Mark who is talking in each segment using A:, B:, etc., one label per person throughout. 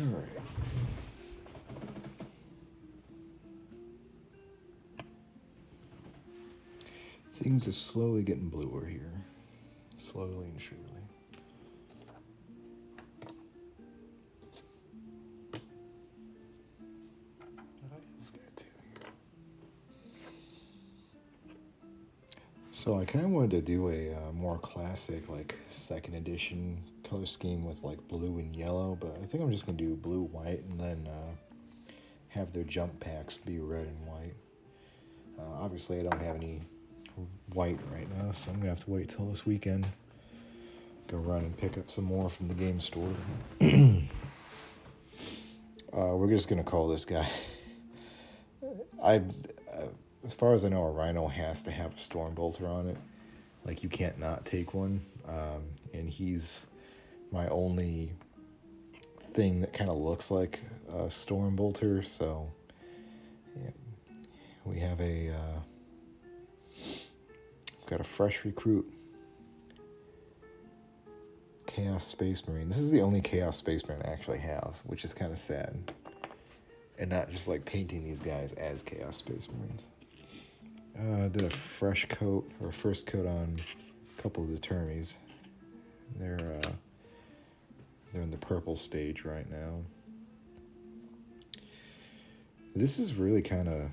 A: All right. Things are slowly getting bluer here. Slowly and surely. This guy too. So I kind of wanted to do a more classic, like second edition color scheme with like blue and yellow, but I think I'm just gonna do blue, white, and then have their jump packs be red and white. Obviously, I don't have any white right now, so I'm gonna have to wait till this weekend. Go run and pick up some more from the game store. We're just gonna call this guy. As far as I know, a Rhino has to have a Storm Bolter on it. Like, you can't not take one. And he's my only thing that kind of looks like a Storm Bolter. So, yeah, we have we've got a fresh recruit. Chaos Space Marine. This is the only Chaos Space Marine I actually have, which is kind of sad. And not just like painting these guys as Chaos Space Marines. Did a fresh coat, or first coat on a couple of the Termies. They're in the purple stage right now. This is really kind of,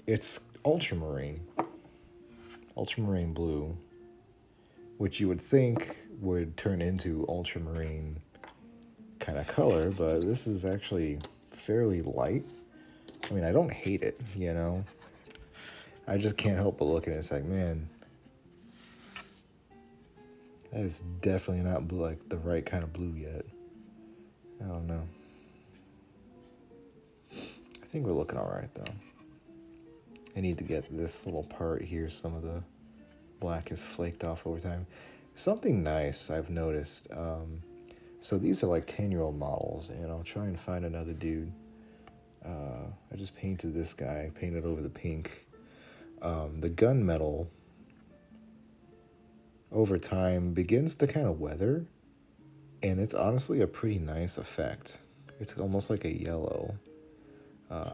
A: it's ultramarine blue, which you would think would turn into ultramarine kind of color, but this is actually fairly light. I mean, I don't hate it, you know. I just can't help but look at it. It's like, man, that is definitely not blue, like the right kind of blue yet. I don't know. I think we're looking all right though. I need to get this little part here. Some of the black is flaked off over time. Something nice I've noticed. So these are like 10-year-old models, and I'll try and find another dude. I just painted this guy, painted over the pink. The gunmetal over time begins to kind of weather, and it's honestly a pretty nice effect. It's almost like a yellow.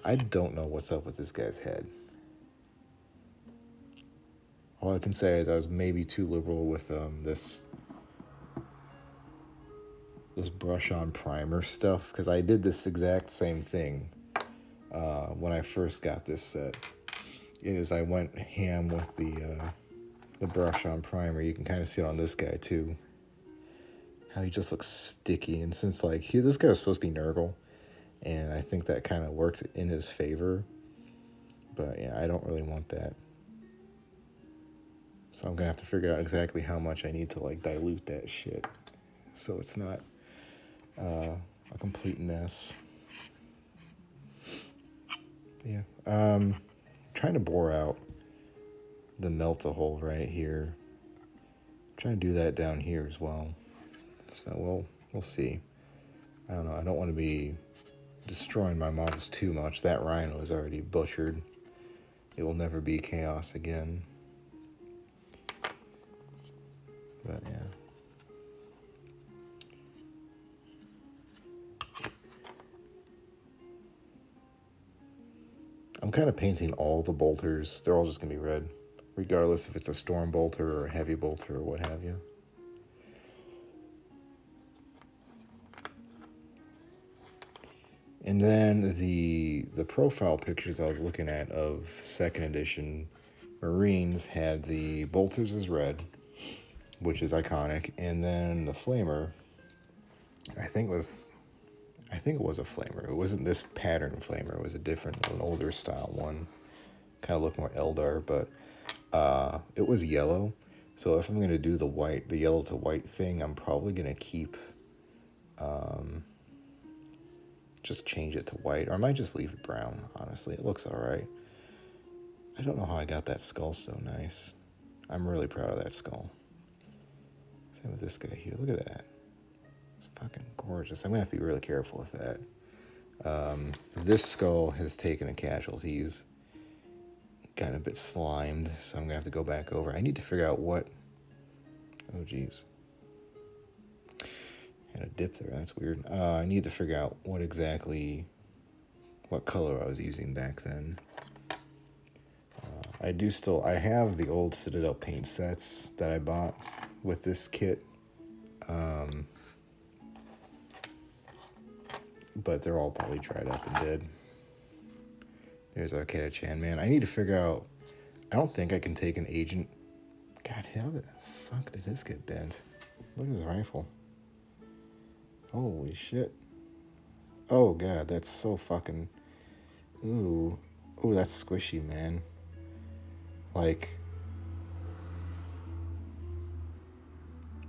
A: I don't know what's up with this guy's head. All I can say is I was maybe too liberal with this brush on primer stuff, because I did this exact same thing when I first got this set. Is I went ham with the brush on primer. You can kind of see it on this guy too. How he just looks sticky, and since like this guy was supposed to be Nurgle, and I think that kind of worked in his favor. But yeah, I don't really want that. So I'm gonna have to figure out exactly how much I need to like dilute that shit, so it's not a complete mess. Yeah. Trying to bore out the melt-a-hole right here. I'm trying to do that down here as well. So we'll see. I don't know. I don't want to be destroying my models too much. That Rhino is already butchered. It will never be Chaos again. But yeah. I'm kind of painting all the bolters. They're all just going to be red, regardless if it's a storm bolter or a heavy bolter or what have you. And then the profile pictures I was looking at of second edition Marines had the bolters as red, which is iconic, and then the flamer, I think it was a flamer. It wasn't this pattern flamer. It was a different, an older style one. Kind of looked more Eldar, but it was yellow. So if I'm going to do the yellow to white thing, I'm probably going to keep, just change it to white. Or I might just leave it brown, honestly. It looks all right. I don't know how I got that skull so nice. I'm really proud of that skull. Same with this guy here. Look at that. It's fucking gorgeous. I'm going to have to be really careful with that. This skull has taken a casualty. He's gotten a bit slimed, so I'm going to have to go back over. I need to figure out what... Oh, geez. Got a dip there. That's weird. I need to figure out what color I was using back then. I have the old Citadel paint sets that I bought with this kit. But they're all probably dried up and dead. There's Arcada-chan, man. I need to figure out... I don't think I can take an agent... God, how the fuck did this get bent? Look at his rifle. Holy shit. Oh, God, that's so fucking... Ooh. Ooh, that's squishy, man. Like...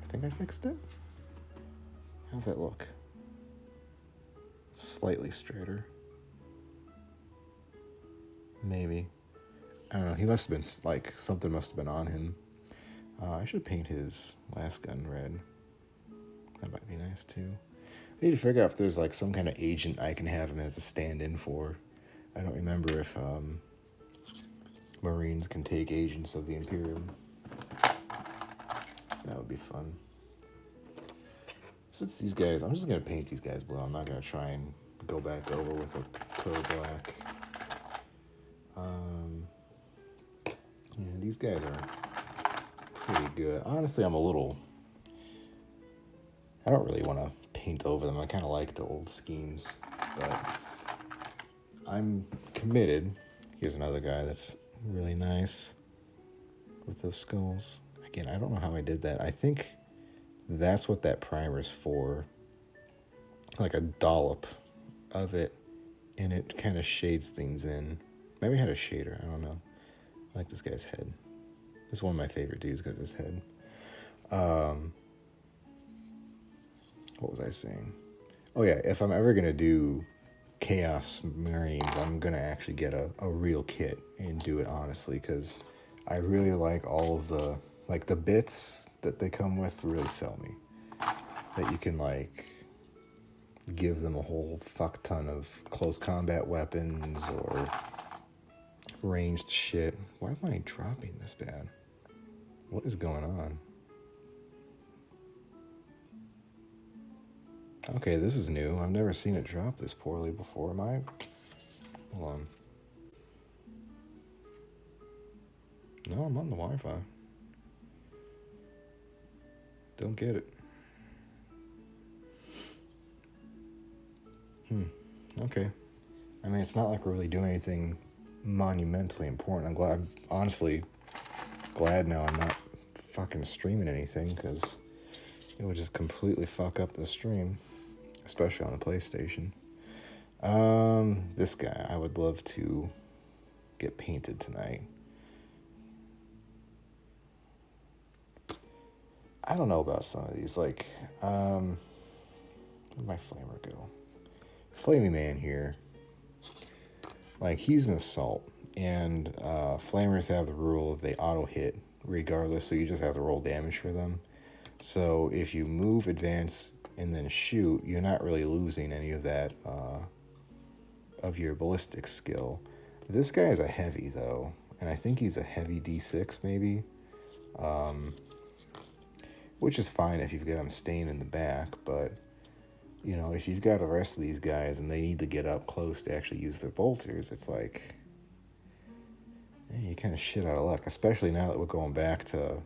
A: I think I fixed it? How's that look? Slightly straighter. Maybe. I don't know. He must have been, like, something must have been on him. I should paint his last gun red. That might be nice, too. I need to figure out if there's, like, some kind of agent I can have him as a stand-in for. I don't remember if, Marines can take agents of the Imperium. That would be fun. Since these guys... I'm just going to paint these guys blue. I'm not going to try and go back over with a pro black. Yeah, these guys are pretty good. Honestly, I don't really want to paint over them. I kind of like the old schemes, but I'm committed. Here's another guy that's really nice with those skulls. Again, I don't know how I did that. I think that's what that primer's for. Like a dollop of it, and it kind of shades things in. Maybe I had a shader, I don't know. I like this guy's head. He's one of my favorite dudes because of his head. What was I saying? Oh yeah, if I'm ever gonna do Chaos Marines, I'm gonna actually get a real kit and do it honestly, because I really like all of the bits that they come with really sell me. That you can like give them a whole fuck ton of close combat weapons or ranged shit. Why am I dropping this bad? What is going on? Okay, this is new. I've never seen it drop this poorly before. Am I? Hold on. No, I'm on the Wi-Fi. Don't get it. Okay. I mean, it's not like we're really doing anything monumentally important. I'm honestly glad now I'm not fucking streaming anything, because it would just completely fuck up the stream, especially on the PlayStation. This guy, I would love to get painted tonight. I don't know about some of these, like, where'd my flamer go? Flamey Man here, like, he's an assault, and flamers have the rule of they auto hit regardless, so you just have to roll damage for them. So if you move, advance, and then shoot, you're not really losing any of that of your ballistic skill. This guy is a heavy though, and I think he's a heavy D6 maybe, which is fine if you've got him staying in the back, but you know, if you've got the rest of these guys and they need to get up close to actually use their bolters, it's like, you kind of shit out of luck, especially now that we're going back to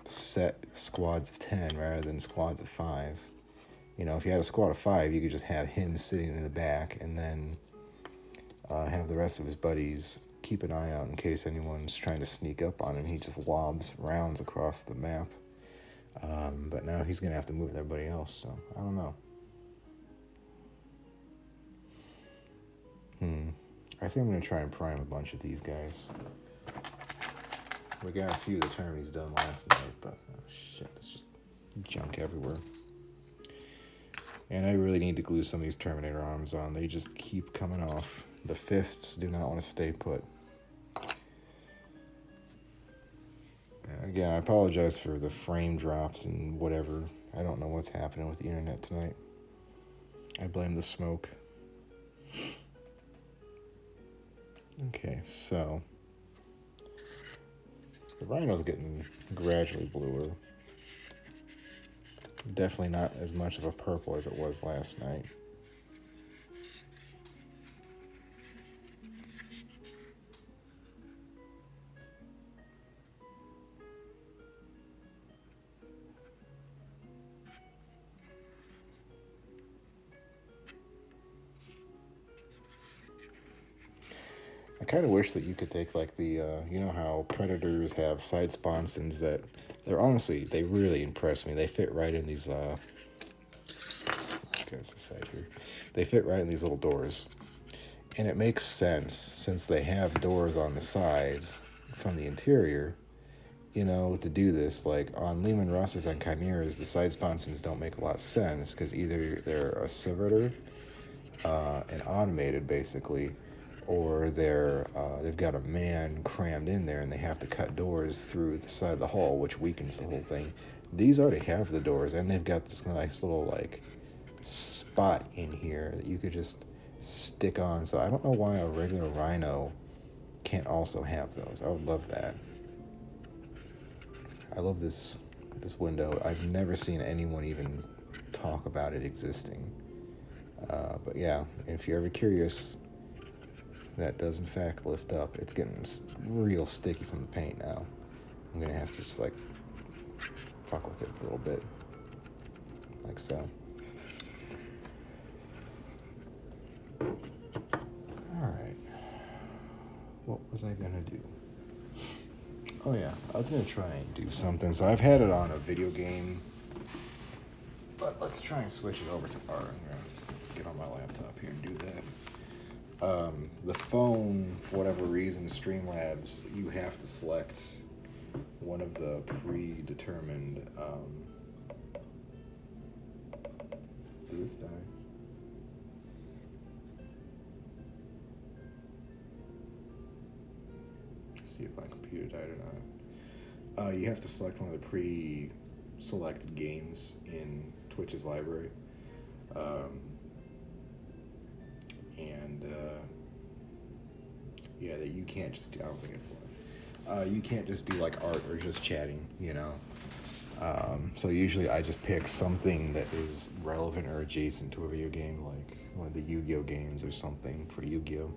A: set squads of 10 rather than squads of 5. You know, if you had a squad of 5, you could just have him sitting in the back and then have the rest of his buddies keep an eye out in case anyone's trying to sneak up on him. He just lobs rounds across the map. But now he's going to have to move with everybody else, so I don't know. I think I'm going to try and prime a bunch of these guys. We got a few of the tourneys done last night, but oh shit, it's just junk everywhere. And I really need to glue some of these Terminator arms on. They just keep coming off. The fists do not want to stay put. Again, I apologize for the frame drops and whatever. I don't know what's happening with the internet tonight. I blame the smoke. Okay, so the rhino's getting gradually bluer. Definitely not as much of a purple as it was last night. I kind of wish that you could take like the, you know how predators have side sponsons that they're honestly, they really impress me. They fit right in these, guys aside here, they fit right in these little doors. And it makes sense since they have doors on the sides from the interior, you know, to do this. Like on Lehman Russes and Chimeras, the side sponsons don't make a lot of sense because either they're a servitor and automated basically, or they've got a man crammed in there and they have to cut doors through the side of the hull, which weakens the whole thing. These already have the doors, and they've got this nice little like spot in here that you could just stick on. So I don't know why a regular Rhino can't also have those. I would love that. I love this window. I've never seen anyone even talk about it existing. But yeah, if you're ever curious, that does in fact lift up. It's getting real sticky from the paint now. I'm gonna have to just like fuck with it for a little bit, like so. Alright, what was I gonna do? Oh yeah, I was gonna try and do something. So I've had it on a video game, but let's try and switch it over to art. I'm gonna get on my laptop here and do that. The phone, for whatever reason, Streamlabs, you have to select one of the predetermined. Did this die? See if my computer died or not. You have to select one of the pre-selected games in Twitch's library. Yeah, that you can't just do. I don't think it's live. You can't just do like art or just chatting, you know. So usually I just pick something that is relevant or adjacent to a video game, like one of the Yu-Gi-Oh games or something for Yu-Gi-Oh.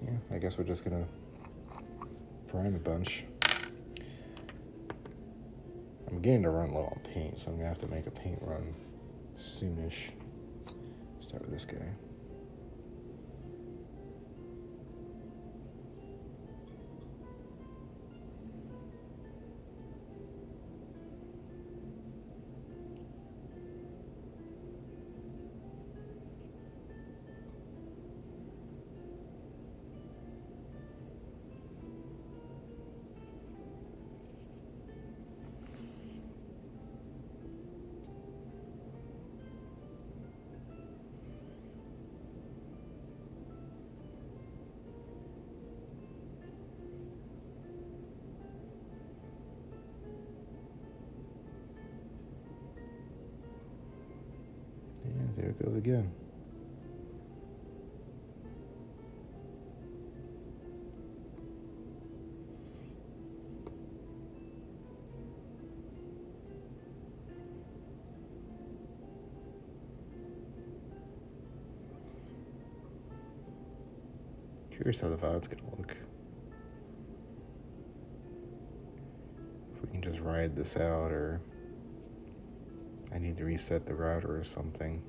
A: Yeah, I guess we're just gonna prime a bunch. I'm getting to run low on paint, so I'm gonna have to make a paint run soonish. Start with this guy. And there it goes again. Curious how the VOD's gonna look. If we can just ride this out, or I need to reset the router or something.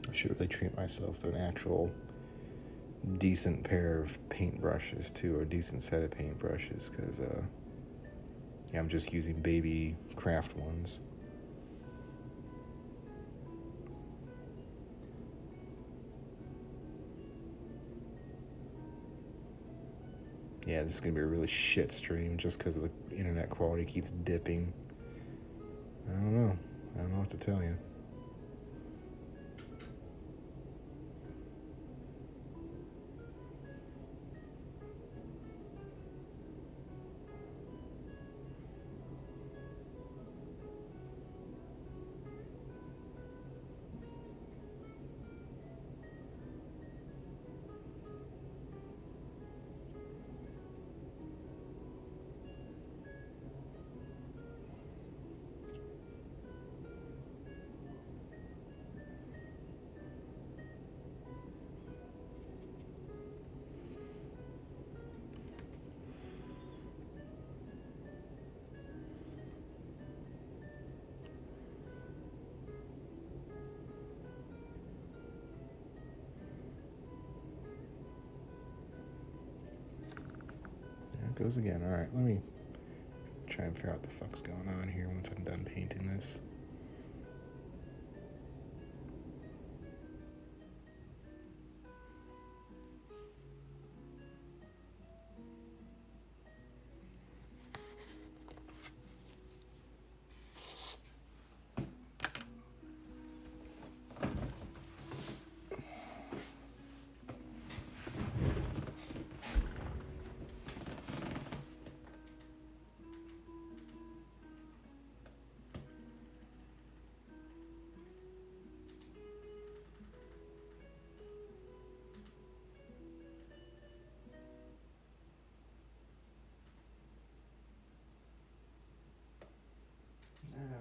A: I should really treat myself to an actual decent pair of paintbrushes too, or a decent set of paintbrushes, because yeah, I'm just using baby craft ones. Yeah, this is gonna be a really shit stream just because the internet quality keeps dipping. I don't know what to tell you. There it goes again. Alright, let me try and figure out what the fuck's going on here once I'm done painting this.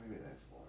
A: Maybe that's why.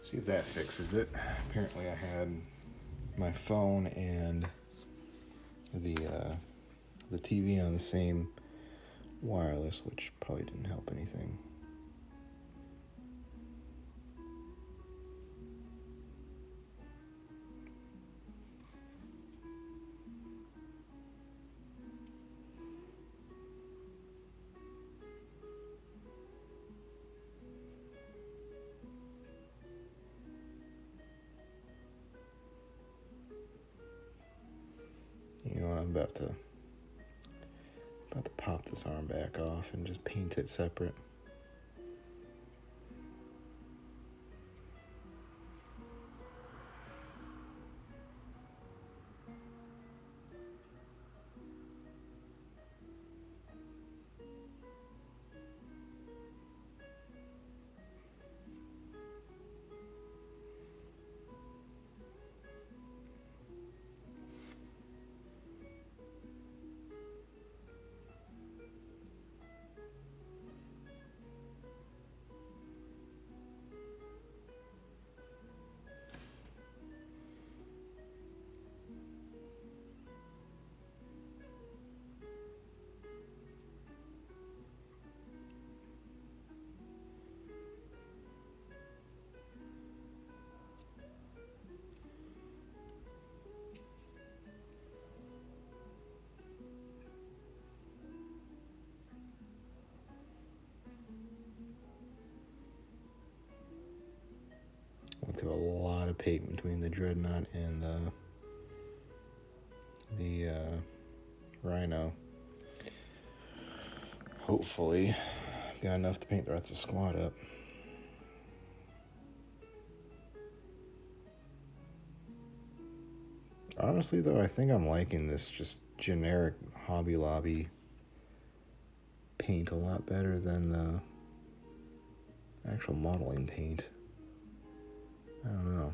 A: See if that fixes it. Apparently I had my phone and the TV on the same wireless, which probably didn't help anything. You know what, I'm about to pop this arm back off and just paint it separate. Went through a lot of paint between the Dreadnought and the Rhino. Hopefully, got enough to paint the rest of the squad up. Honestly, though, I think I'm liking this just generic Hobby Lobby paint a lot better than the actual modeling paint. I don't know.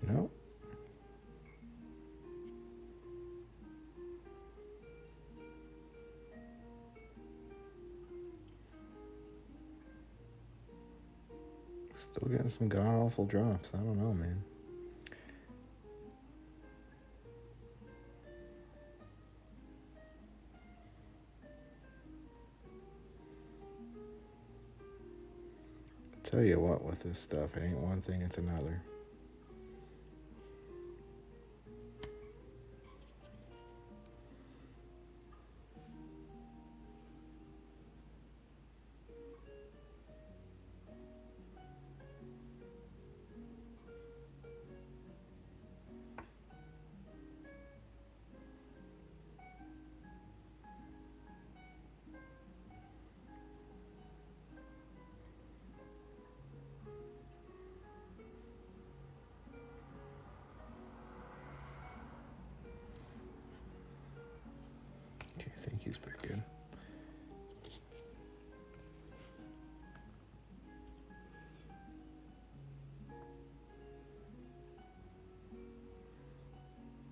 A: No. Still getting some god awful drops. I don't know, man. Tell you what, with this stuff, it ain't one thing, it's another. Okay, I think he's pretty good.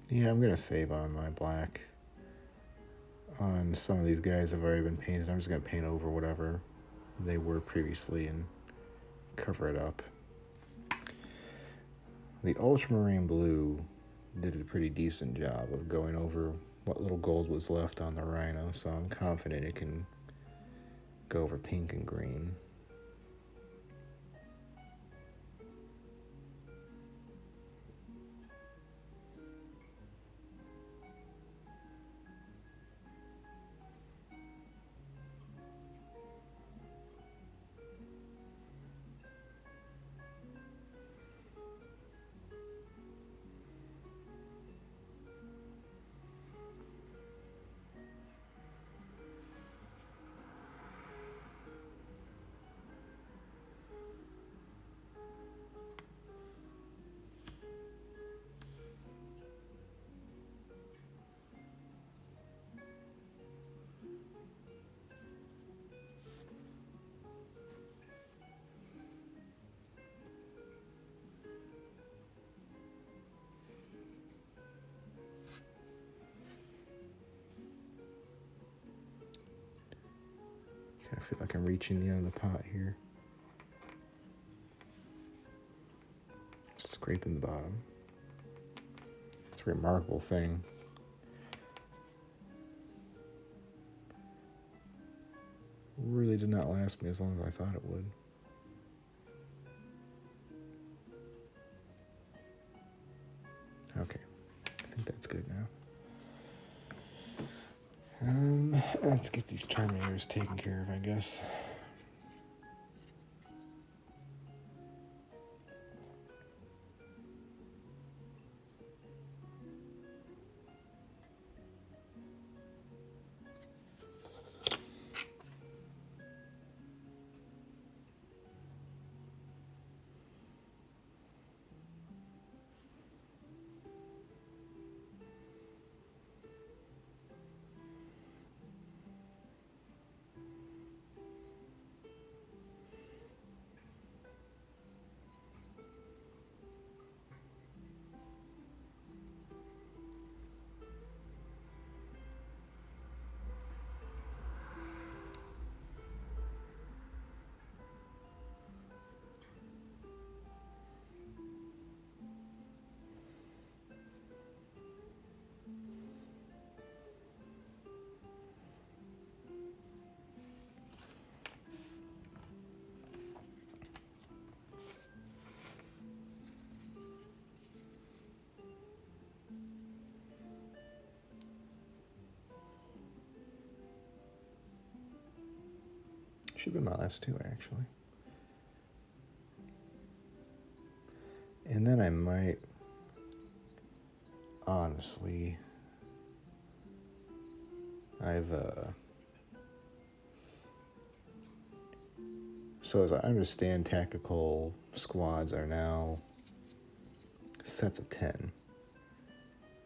A: Yeah, I'm gonna save on my black. On some of these guys have already been painted. I'm just gonna paint over whatever they were previously and cover it up. The ultramarine blue did a pretty decent job of going over what little gold was left on the rhino, so I'm confident it can go over pink and green. I feel like I'm reaching the end of the pot here. Scraping the bottom. It's a remarkable thing. Really did not last me as long as I thought it would. Okay, I think that's good now. Let's get these Terminators taken care of, I guess. Should be my last two, actually. And then I might, honestly, so as I understand, tactical squads are now sets of 10.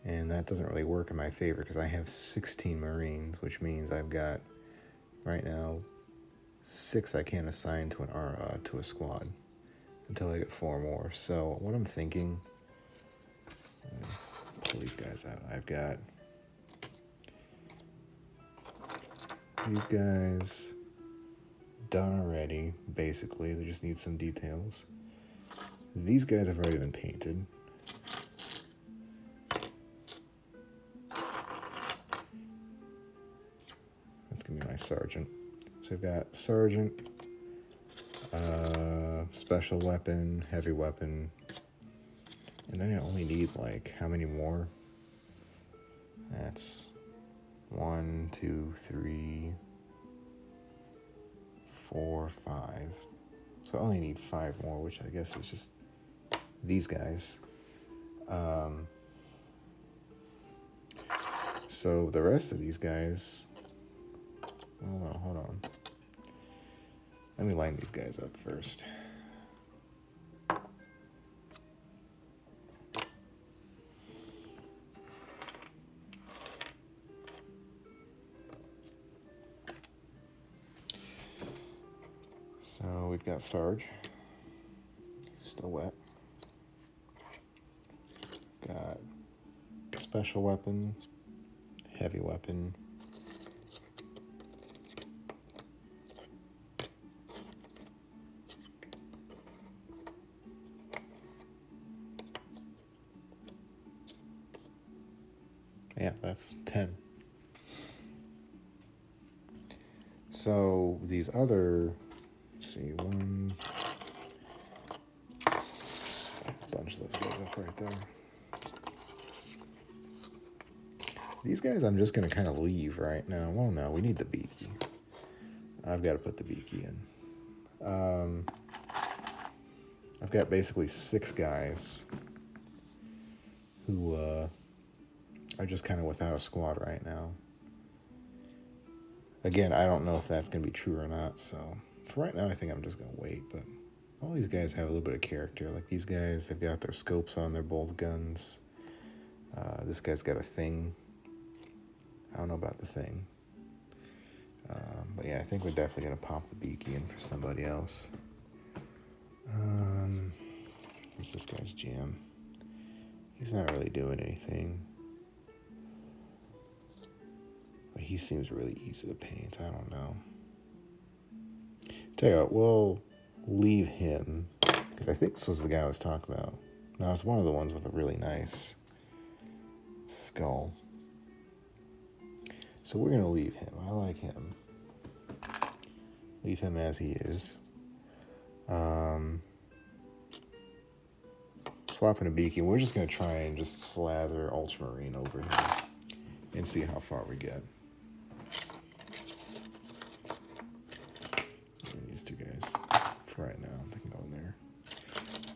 A: And that doesn't really work in my favor because I have 16 Marines, which means I've got, right now, 6 I can't assign to to a squad until I get 4 more. So what I'm thinking, pull these guys out. I've got these guys done already, basically. They just need some details. These guys have already been painted. That's gonna be my sergeant. So I've got sergeant, special weapon, heavy weapon, and then I only need like how many more? That's 1, 2, 3, 4, 5. So I only need 5 more, which I guess is just these guys. So the rest of these guys, hold on. Let me line these guys up first. So we've got Sarge, still wet. Got special weapon, heavy weapon, yeah, that's 10. So these other, let's see, bunch of those guys up right there. These guys I'm just going to kind of leave right now. Well, no, we need the beaky. I've got to put the beaky in. I've got basically 6 guys who are just kind of without a squad right now. Again, I don't know if that's going to be true or not, so for right now I think I'm just going to wait, but all these guys have a little bit of character. Like these guys, they've got their scopes on their bolt guns. This guy's got a thing. I don't know about the thing. But yeah, I think we're definitely going to pop the beaky in for somebody else. What's this guy's jam? He's not really doing anything. But he seems really easy to paint. I don't know. Tell you what, we'll leave him. Because I think this was the guy I was talking about. No, it's one of the ones with a really nice skull. So we're going to leave him. I like him. Leave him as he is. Swapping a beaky. We're just going to try and just slather Ultramarine over here and see how far we get.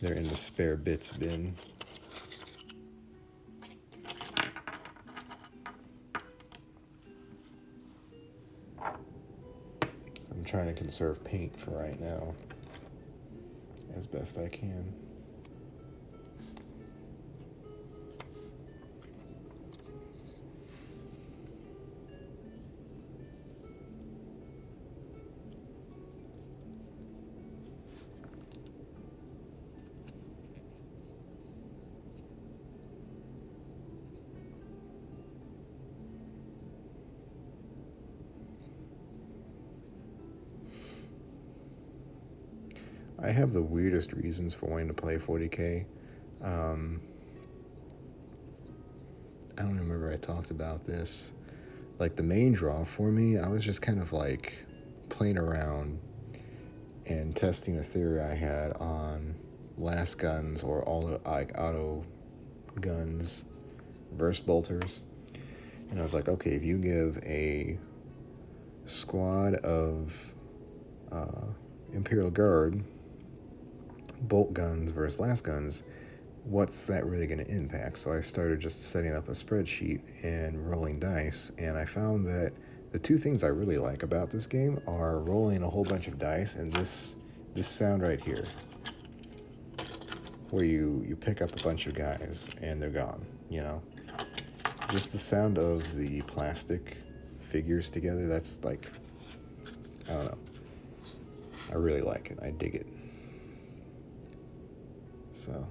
A: They're in the spare bits bin. So I'm trying to conserve paint for right now as best I can. I have the weirdest reasons for wanting to play 40K. I don't remember I talked about this. Like the main draw for me, I was just kind of like playing around and testing a theory I had on last guns or all like auto guns versus bolters. And I was like, okay, if you give a squad of Imperial Guard bolt guns versus last guns, what's that really going to impact? So I started just setting up a spreadsheet and rolling dice, and I found that the two things I really like about this game are rolling a whole bunch of dice and this sound right here, where you pick up a bunch of guys and they're gone, you know? Just the sound of the plastic figures together, that's like, I don't know. I really like it. I dig it. So,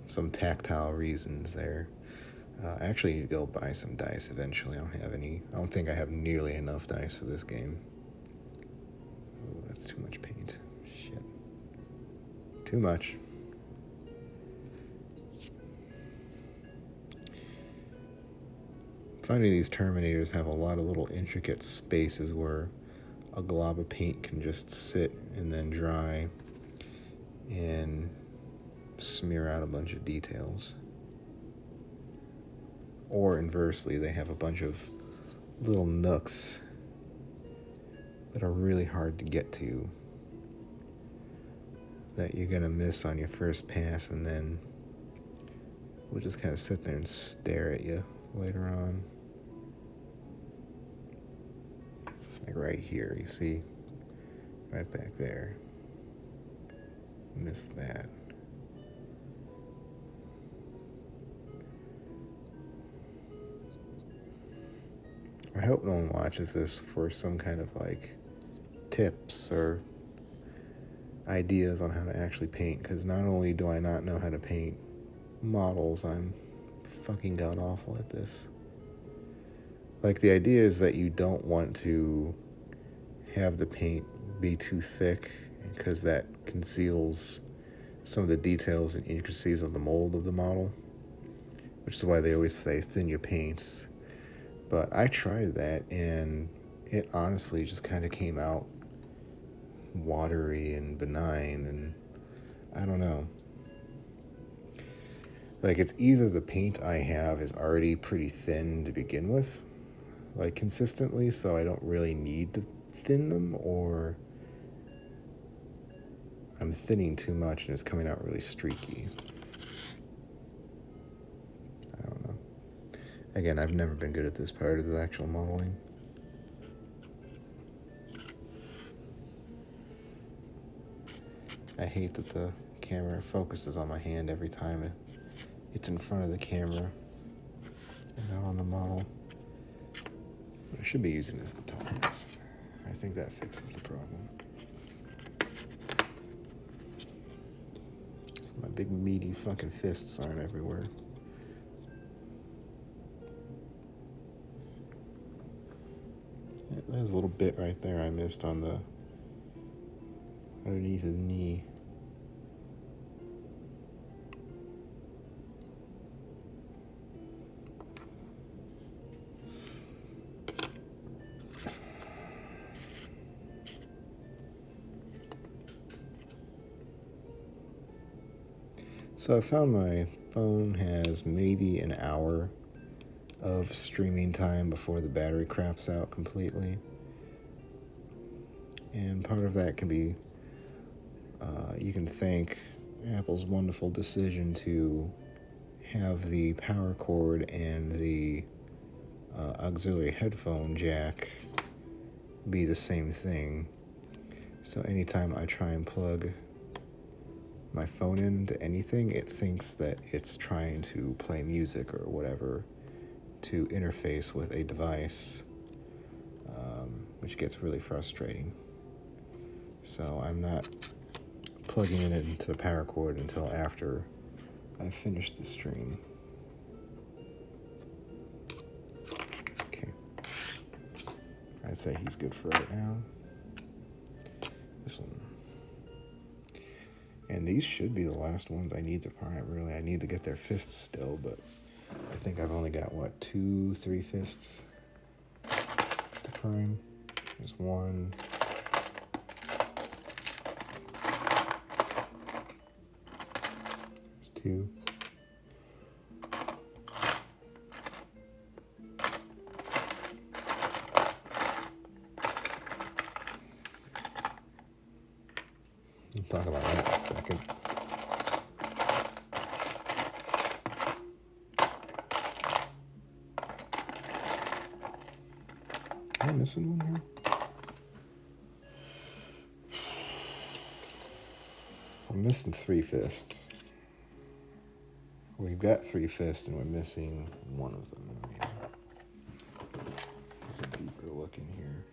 A: some tactile reasons there. I actually need to go buy some dice eventually. I don't think I have nearly enough dice for this game. Oh, that's too much paint. Shit. Too much. Finding these Terminators have a lot of little intricate spaces where a glob of paint can just sit and then dry and smear out a bunch of details. Or inversely, they have a bunch of little nooks that are really hard to get to, that you're gonna miss on your first pass, and then we'll just kind of sit there and stare at you later on. Like right here, you see? Right back there. Missed that. I hope no one watches this for some kind of like tips or ideas on how to actually paint, because not only do I not know how to paint models, I'm fucking god awful at this. Like, the idea is that you don't want to have the paint be too thick, because that conceals some of the details and intricacies of the mold of the model, which is why they always say thin your paints. But I tried that, and it honestly just kind of came out watery and benign, and I don't know. Like, it's either the paint I have is already pretty thin to begin with, like consistently, so I don't really need to thin them, or I'm thinning too much and it's coming out really streaky. I don't know. Again, I've never been good at this part of the actual modeling. I hate that the camera focuses on my hand every time it's in front of the camera and not on the model. What I should be using is the tongs. I think that fixes the problem. So my big meaty fucking fists aren't everywhere. Yeah, there's a little bit right there I missed on the underneath his knee. So I found my phone has maybe an hour of streaming time before the battery craps out completely. And part of that can be You can thank Apple's wonderful decision to have the power cord and the auxiliary headphone jack be the same thing. So anytime I try and plug my phone into anything, it thinks that it's trying to play music or whatever to interface with a device, which gets really frustrating. So I'm not plugging it into the power cord until after I finish the stream. Okay. I'd say he's good for right now. This one. And these should be the last ones I need to prime, really. I need to get their fists still, but I think I've only got, 2-3 fists to prime. There's one. There's two. We'll talk about that in a second. Am I missing one here? I'm missing 3 fists. We've got 3 fists and we're missing one of them. Take a deeper look in here.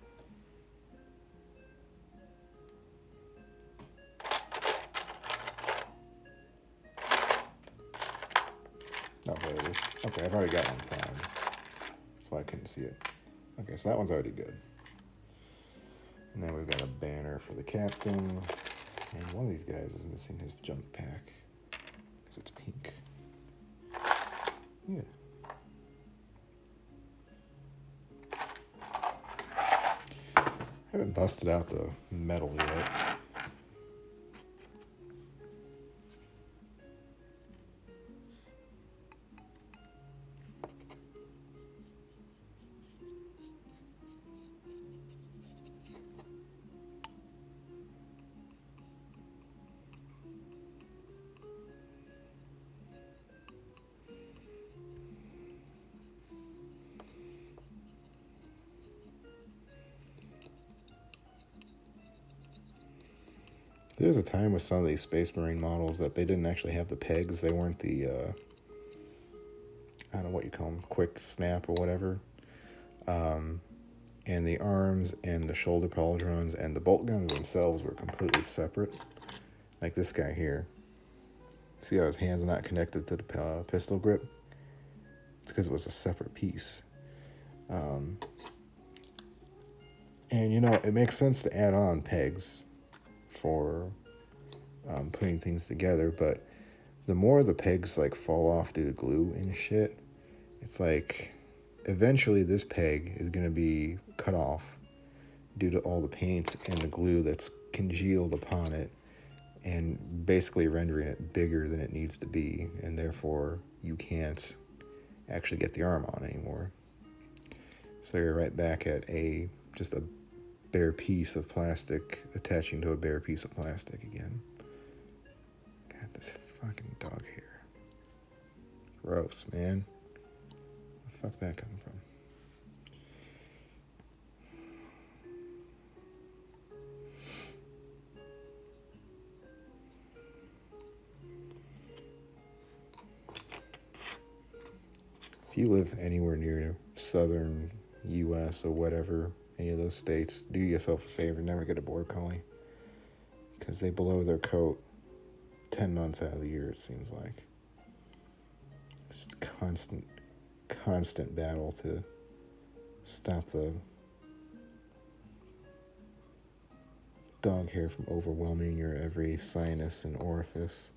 A: Oh, there it is. Okay, I've already got one primed. That's why I couldn't see it. Okay, so that one's already good. And then we've got a banner for the captain. And one of these guys is missing his jump pack. Because it's pink. Yeah. I haven't busted out the metal yet. There was a time with some of these Space Marine models that they didn't actually have the pegs. They weren't the, I don't know what you call them, quick snap or whatever. And the arms and the shoulder pauldrons and the bolt guns themselves were completely separate. Like this guy here. See how his hand's not connected to the pistol grip? It's because it was a separate piece. And, it makes sense to add on pegs for putting things together, but the more the pegs fall off due to glue and shit, it's eventually this peg is going to be cut off due to all the paint and the glue that's congealed upon it and basically rendering it bigger than it needs to be, and therefore you can't actually get the arm on anymore. So you're right back at just a bare piece of plastic attaching to a bare piece of plastic again. God, this fucking dog hair. Gross, man. Where the fuck that coming from? If you live anywhere near southern U.S. or whatever, any of those states, do yourself a favor, never get a border collie. Because they blow their coat 10 months out of the year, it seems like. It's just constant battle to stop the dog hair from overwhelming your every sinus and orifice.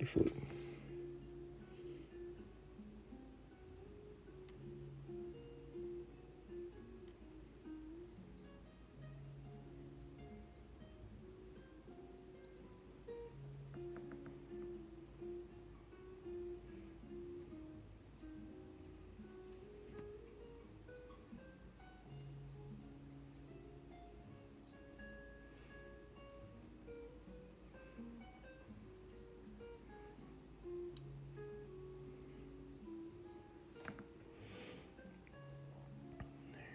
A: Flute.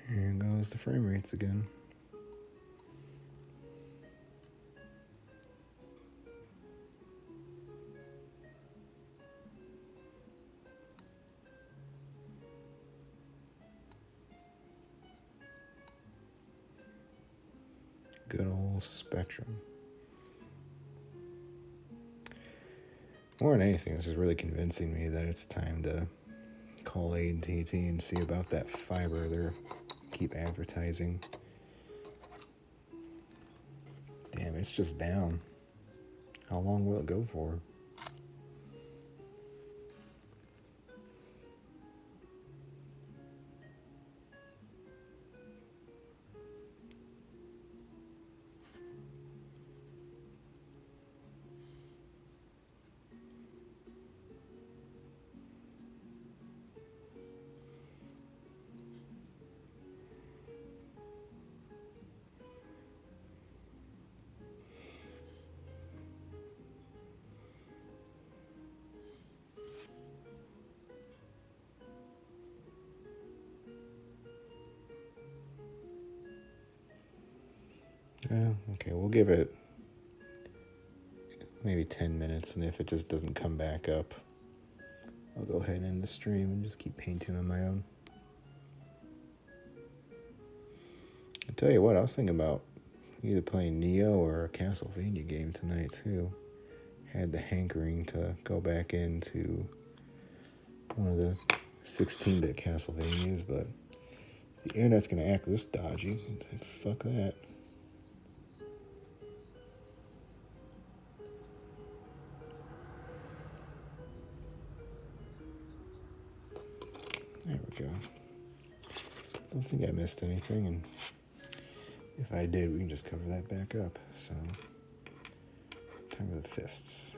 A: Here goes the frame rates again. Good old Spectrum. More than anything, this is really convincing me that it's time to call AT&T and see about that fiber they're keep advertising. Damn, it's just down. How long will it go for? Yeah, okay, we'll give it maybe 10 minutes, and if it just doesn't come back up, I'll go ahead and end the stream and just keep painting on my own. I'll tell you what, I was thinking about either playing Neo or a Castlevania game tonight, too. Had the hankering to go back into one of the 16-bit Castlevanias, but if the internet's going to act this dodgy, fuck that. There we go. Don't think I missed anything, and if I did, we can just cover that back up. So, time for the fists.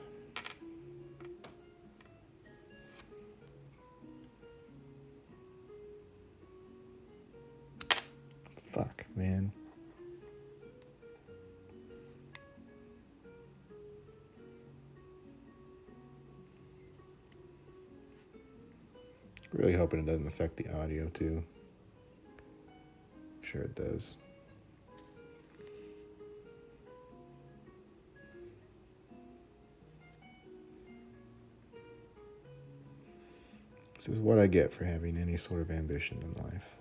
A: Fuck, man. Really hoping it doesn't affect the audio, too. I'm sure it does. This is what I get for having any sort of ambition in life.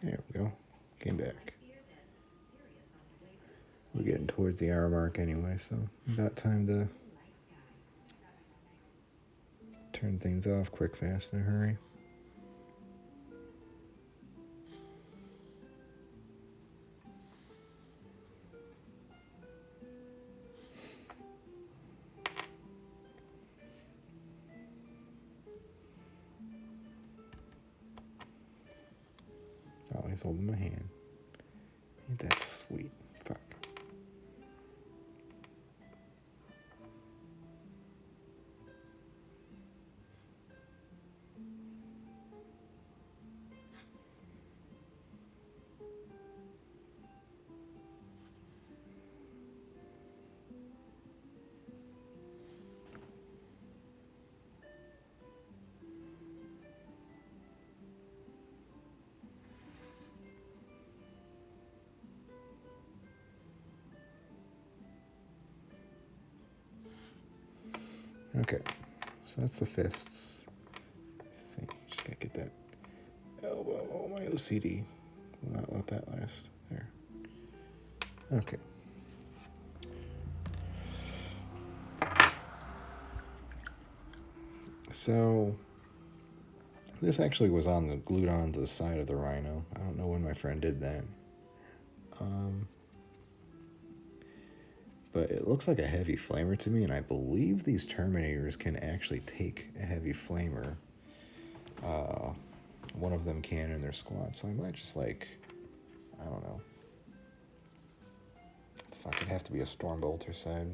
A: There we go. Came back. We're getting towards the hour mark anyway, so about time to turn things off quick, fast, in a hurry. Oh, he's holding my hand. Ain't that sweet? Fuck. Okay, so that's the fists. I think just gotta get that elbow. Oh, my OCD will not let that last. There. Okay. So this actually was glued on to the side of the rhino. I don't know when my friend did that. But it looks like a heavy flamer to me, and I believe these Terminators can actually take a heavy flamer. One of them can in their squad, so I might just I don't know. Fuck, it'd have to be a Stormbolter side.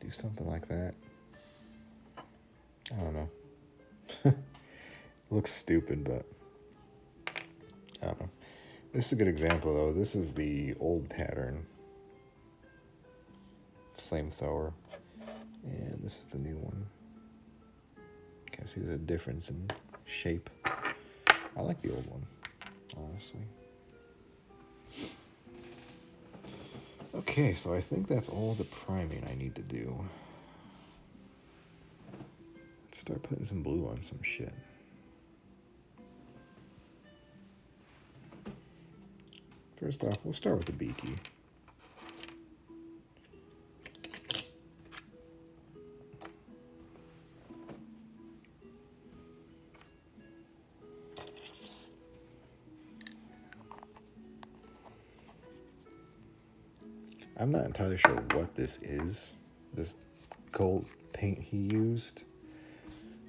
A: Do something like that. I don't know. It looks stupid, but I don't know. This is a good example, though. This is the old pattern flamethrower, and this is the new one. Can see the difference in shape. I like the old one, honestly. Okay, so I think that's all the priming I need to do. Let's start putting some blue on some shit. First off, we'll start with the beaky. I'm not entirely sure what this is, this gold paint he used,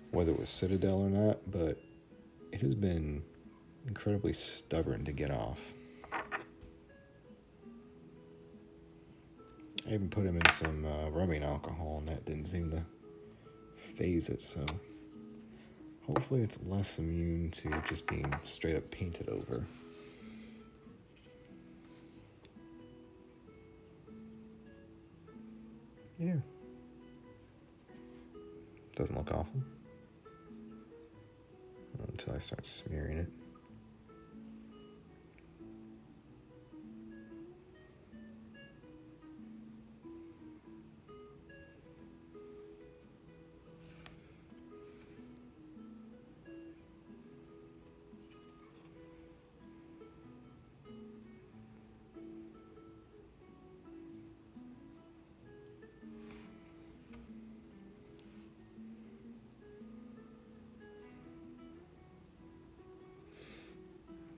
A: whether it was Citadel or not, but it has been incredibly stubborn to get off. I even put him in some rubbing alcohol, and that didn't seem to phase it, so hopefully it's less immune to just being straight up painted over. Yeah. Doesn't look awful. Until I start smearing it.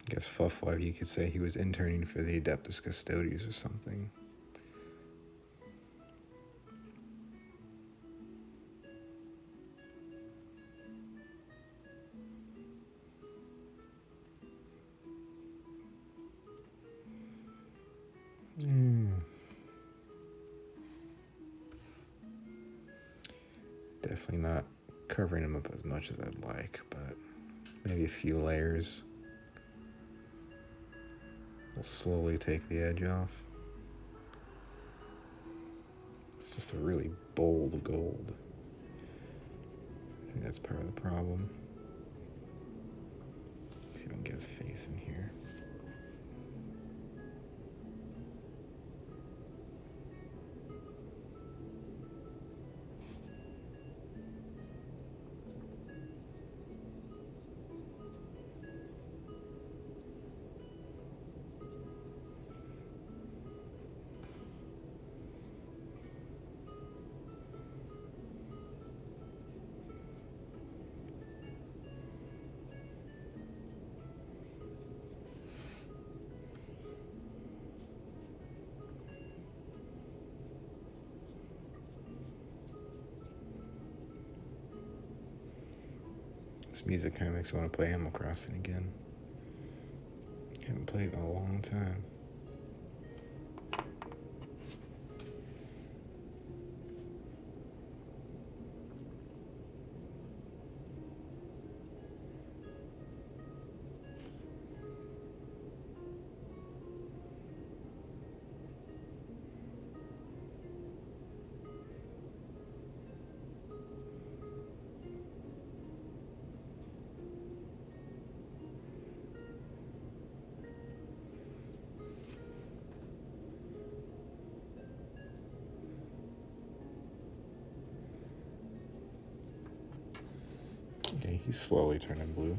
A: I guess Fuffwife, you could say he was interning for the Adeptus Custodes or something. Definitely not covering him up as much as I'd like, but maybe a few layers will slowly take the edge off. It's just a really bold gold. I think that's part of the problem. See if I can get his face in here. This music kind of makes me want to play Animal Crossing again. Haven't played in a long time. Okay, he's slowly turning blue.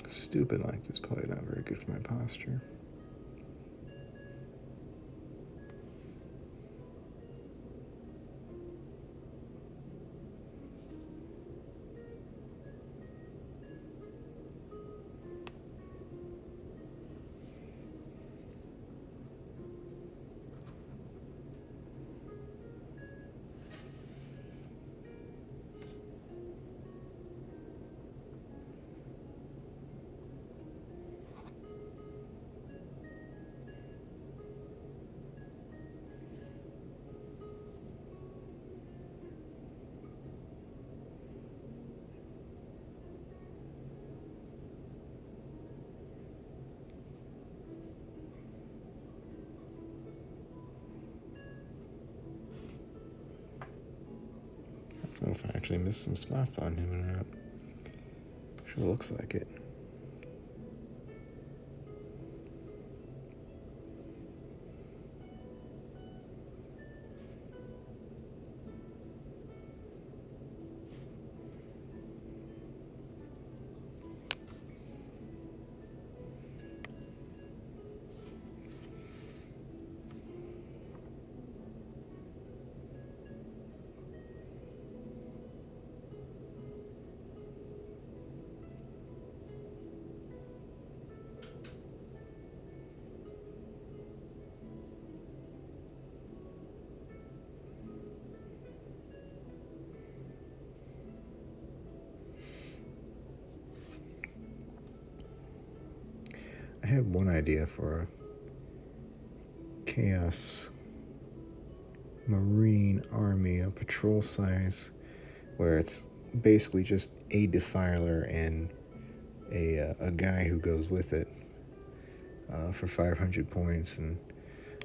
A: Stupid like this, probably not very good for my posture. I don't know if I actually missed some spots on him or not. Sure looks like it. I had one idea for a Chaos Marine Army, a patrol size, where it's basically just a defiler and a guy who goes with it for 500 points. And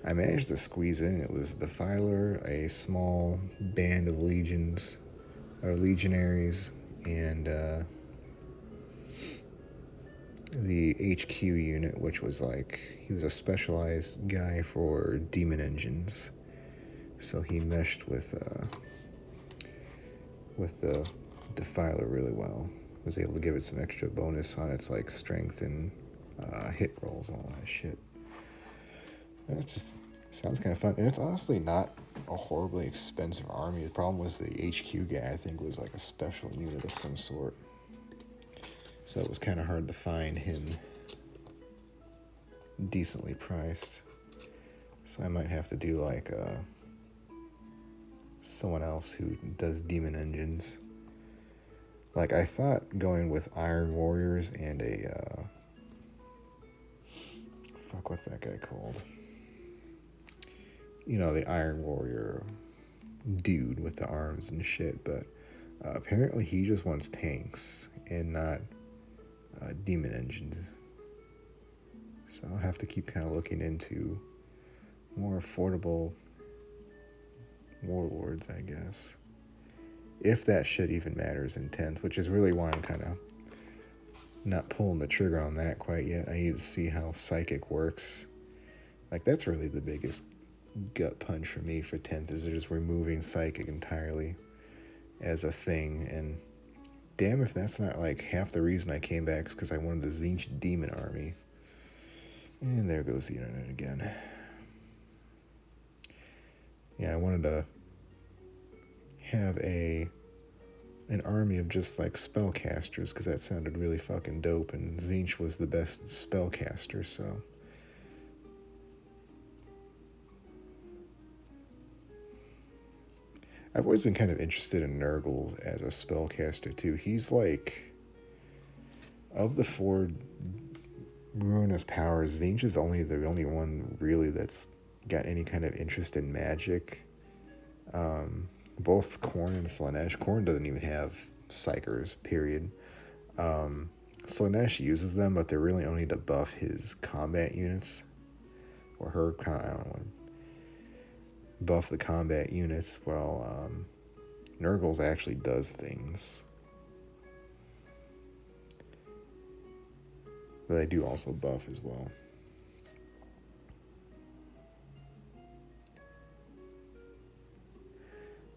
A: I managed to squeeze in. It was defiler, a small band of legions or legionaries, and the HQ unit, which was like, he was a specialized guy for demon engines, so he meshed with the defiler really well. Was able to give it some extra bonus on its like strength and hit rolls, all that shit. And it just sounds kind of fun, and it's honestly not a horribly expensive army. The problem was the HQ guy, I think, was like a special unit of some sort, so it was kind of hard to find him decently priced. So I might have to do like someone else who does demon engines. Like, I thought going with Iron Warriors and what's that guy called? the Iron Warrior dude with the arms and shit, but apparently he just wants tanks and not demon engines. So I'll have to keep kind of looking into more affordable warlords, I guess. If that shit even matters in 10th, which is really why I'm kind of not pulling the trigger on that quite yet. I need to see how Psychic works. Like, that's really the biggest gut punch for me for 10th, is just removing Psychic entirely as a thing. And damn if that's not like half the reason I came back is because I wanted the Tzeentch Demon Army. And there goes the internet again. Yeah, I wanted to have an army of just like spellcasters, because that sounded really fucking dope, and Tzeentch was the best spellcaster, so. I've always been kind of interested in Nurgle as a spellcaster too. He's like, of the 4 ruinous powers, Tzeentch is the only one really that's got any kind of interest in magic. Both Khorne and Slaanesh. Khorne doesn't even have psychers, period. Slaanesh uses them, but they're really only to buff his combat units. Or her, I don't know, buff the combat units, while Nurgle's actually does things. But they do also buff as well.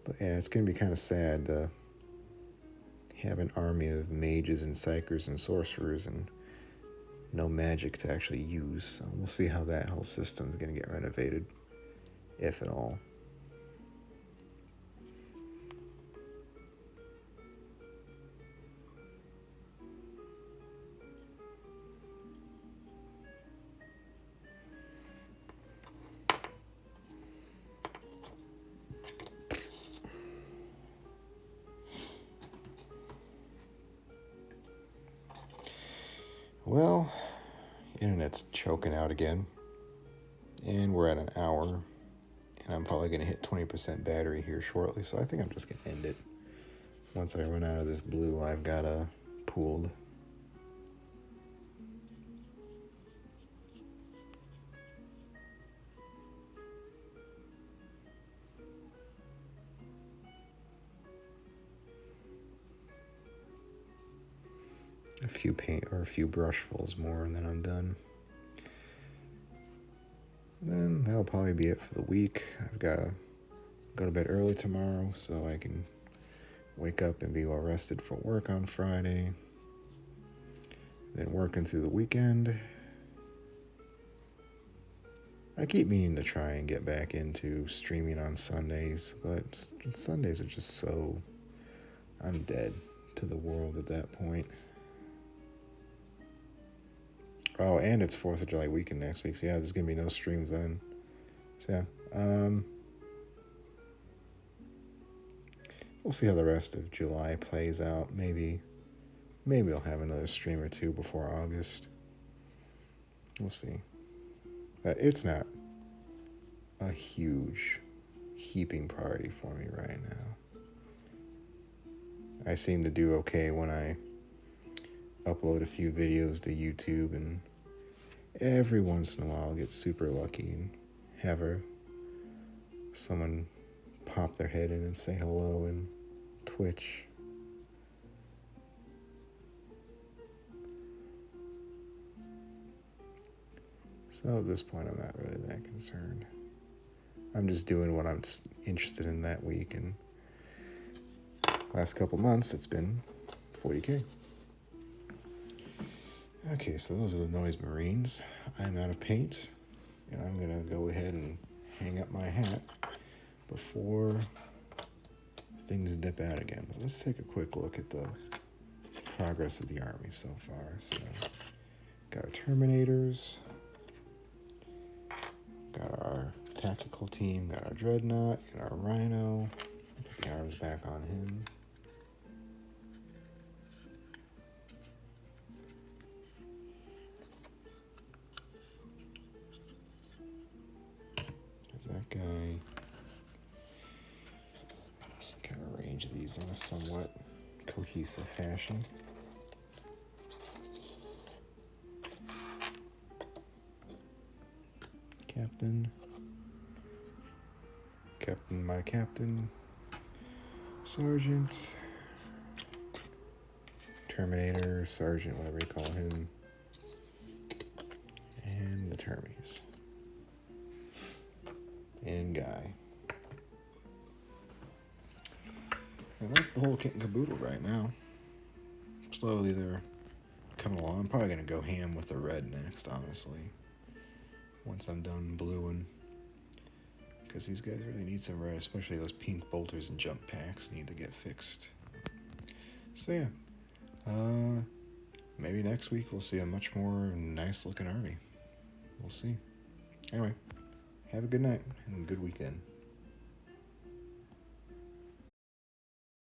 A: But yeah, it's going to be kind of sad to have an army of mages and psychers and sorcerers and no magic to actually use. So we'll see how that whole system is going to get renovated, if at all. Well, internet's choking out again, and we're at an hour, and I'm probably going to hit 20% battery here shortly, so I think I'm just going to end it. Once I run out of this blue I've got pooled. A few brushfuls more, and then I'm done. And then that'll probably be it for the week. I've got to go to bed early tomorrow so I can wake up and be well rested for work on Friday. Then working through the weekend. I keep meaning to try and get back into streaming on Sundays, but Sundays are just so... I'm dead to the world at that point. Oh, and it's 4th of July weekend next week, so yeah, there's going to be no streams then. So yeah, we'll see how the rest of July plays out. Maybe I'll have another stream or two before August. We'll see. But it's not a huge heaping party for me right now. I seem to do okay when I upload a few videos to YouTube, and every once in a while I'll get super lucky and have someone pop their head in and say hello in Twitch. So at this point I'm not really that concerned. I'm just doing what I'm interested in that week, and last couple months it's been 40K. Okay, so those are the Noise Marines. I'm out of paint, and I'm going to go ahead and hang up my hat before things dip out again. But let's take a quick look at the progress of the army so far. So, got our Terminators, got our tactical team, got our Dreadnought, got our Rhino. Put the arms back on him. that guy. Kind of arrange these in a somewhat cohesive fashion. Captain, my captain, Sergeant, Terminator, Sergeant, whatever you call him, and the Termies, and Guy. And that's the whole kit and caboodle right now. Slowly they're coming along. I'm probably going to go ham with the red next, honestly, once I'm done bluing. Because these guys really need some red, especially those pink bolters and jump packs need to get fixed. So yeah, maybe next week we'll see a much more nice looking army. We'll see. Anyway, have a good night and a good weekend.